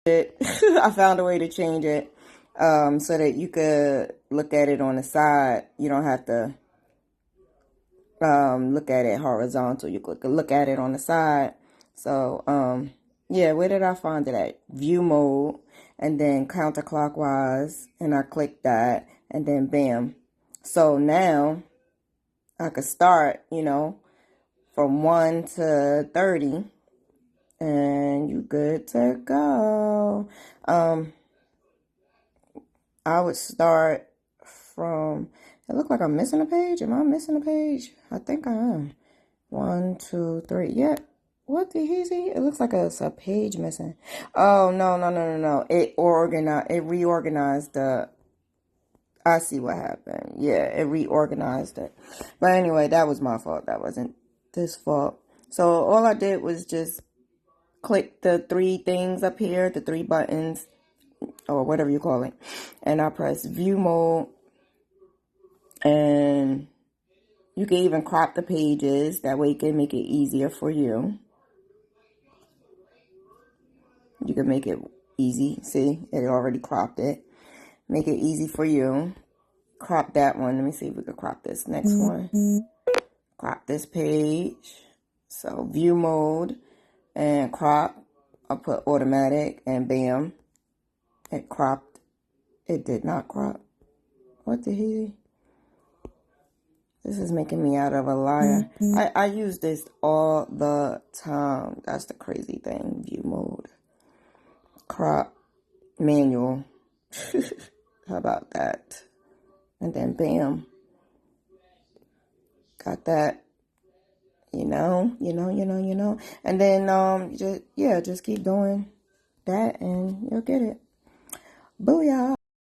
it. I found a way to change it so that you could look at it on the side. You don't have to look at it horizontal. You could look at it on the side. So yeah, where did I find it at? View mode, and then counterclockwise, and I clicked that, and then bam. So now I could start, from 1 to 30, and you good to go. I would start from, it looked like I'm missing a page. Am I missing a page? I think I am. 1, 2, 3. Yeah. What the heezy? It looks like it's a page missing. Oh, no. It reorganized the, I see what happened. Yeah, it reorganized it. But anyway, that was my fault. That wasn't this fault. So all I did was just click the 3 things up here, the 3 buttons, or whatever you call it. And I press view mode. And you can even crop the pages. That way you can make it easier for you. You can make it easy. See, it already cropped it. Make it easy for you. Crop that one. Let me see if we can crop this next one. Crop this page. So view mode and crop. I'll put automatic and bam. It cropped. It did not crop. What the hell? This is making me out of a liar. I use this all the time. That's the crazy thing. View mode. Crop. Manual. How about that? And then bam. Got that. You know. And then just keep doing that and you'll get it. Booyah.